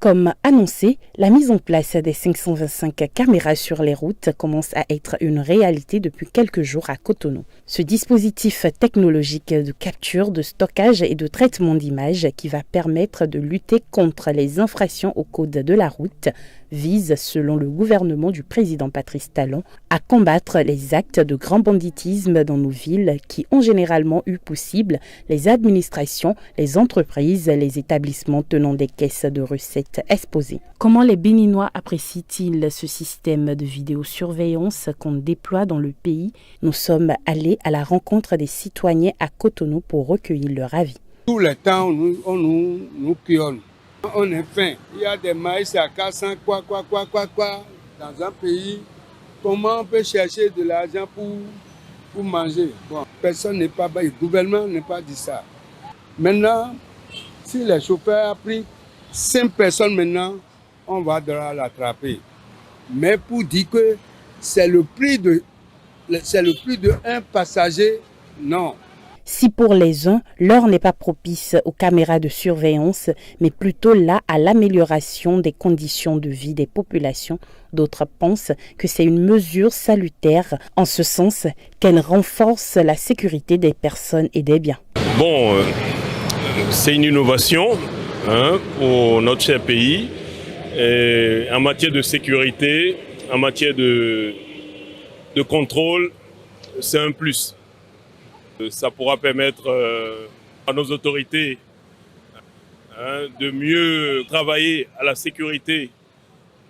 Comme annoncé, la mise en place des 525 caméras sur les routes commence à être une réalité depuis quelques jours à Cotonou. Ce dispositif technologique de capture, de stockage et de traitement d'images qui va permettre de lutter contre les infractions au code de la route vise, selon le gouvernement du président Patrice Talon, à combattre les actes de grand banditisme dans nos villes qui ont généralement eu pour cible les administrations, les entreprises, les établissements tenant des caisses de recettes exposées. Comment les Béninois apprécient-ils ce système de vidéosurveillance qu'on déploie dans le pays? Nous sommes allés à la rencontre des citoyens à Cotonou pour recueillir leur avis. Tout le temps, on nous pionne. On est faim. Il y a des maïs à 400, quoi. Dans un pays, comment on peut chercher de l'argent pour manger? Bon, personne n'est pas bas, le gouvernement n'est pas dit ça. Maintenant, si les chauffeurs ont pris 5 personnes maintenant, on va devoir l'attraper. Mais pour dire que c'est le prix de un passager, non. Si pour les uns, l'heure n'est pas propice aux caméras de surveillance, mais plutôt là à l'amélioration des conditions de vie des populations, d'autres pensent que c'est une mesure salutaire, en ce sens qu'elle renforce la sécurité des personnes et des biens. Bon, c'est une innovation pour notre cher pays. Et en matière de sécurité, en matière de contrôle, c'est un plus. Ça pourra permettre à nos autorités de mieux travailler à la sécurité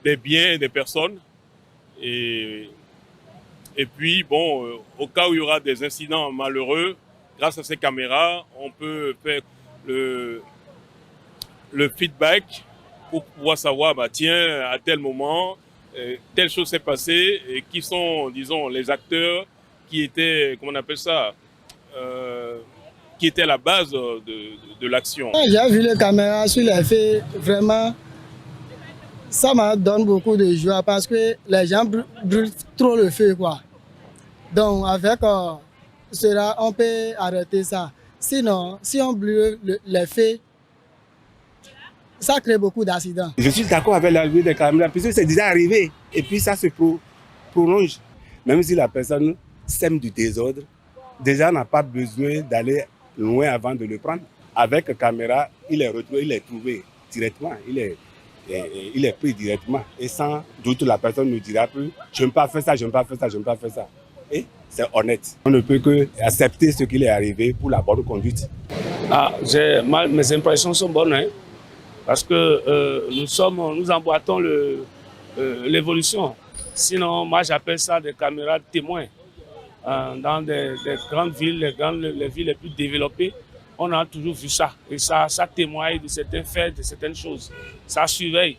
des biens et des personnes. Et puis, bon, au cas où il y aura des incidents malheureux, grâce à ces caméras, on peut faire le feedback pour pouvoir savoir, tiens, à tel moment, telle chose s'est passée et qui sont, disons, les acteurs qui étaient, comment on appelle ça, qui était à la base de l'action. J'ai vu les caméras sur les faits, vraiment, ça me donne beaucoup de joie parce que les gens brûlent trop le feu, quoi. Donc avec cela, on peut arrêter ça. Sinon, si on brûle les feux, ça crée beaucoup d'accidents. Je suis d'accord avec l'arrivée des caméras, puisque c'est déjà arrivé et puis ça se prolonge. Même si la personne sème du désordre, déjà n'a pas besoin d'aller loin avant de le prendre. Avec la caméra, il est retrouvé, il est trouvé directement, il est pris directement. Et sans doute la personne ne dira plus, je n'aime pas faire ça, je n'aime pas faire ça, je n'aime pas faire ça. Et c'est honnête. On ne peut que accepter ce qui est arrivé pour la bonne conduite. Mes impressions sont bonnes, parce que nous emboîtons l'évolution. Sinon, moi j'appelle ça des caméras témoins. Dans des grandes villes, les villes les plus développées, on a toujours vu ça. Et ça témoigne de certains faits, de certaines choses. Ça surveille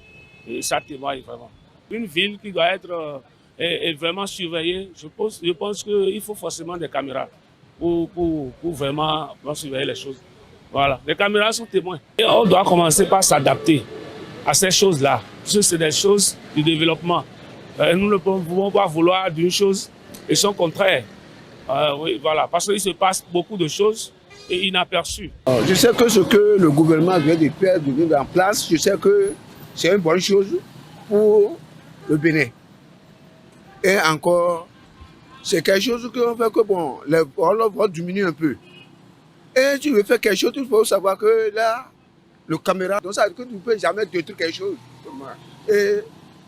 et ça témoigne vraiment. Une ville qui doit être est vraiment surveillée, je pense qu'il faut forcément des caméras pour vraiment surveiller les choses. Voilà, les caméras sont témoins. Et on doit commencer par s'adapter à ces choses-là. Parce que c'est des choses du développement. Nous ne pouvons pas vouloir d'une chose et son contraire. Oui, voilà, parce qu'il se passe beaucoup de choses et inaperçues. Je sais que ce que le gouvernement vient de mettre en place, je sais que c'est une bonne chose pour le Bénin. Et encore, c'est quelque chose qu'on fait que bon, on va diminuer un peu. Et tu veux faire quelque chose, il faut savoir que là, le caméra, donc ça veut dire que tu ne peux jamais détruire quelque chose. Et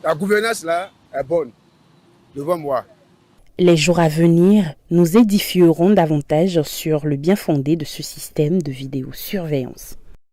la gouvernance là est bonne devant moi. Les jours à venir nous édifieront davantage sur le bien fondé de ce système de vidéosurveillance.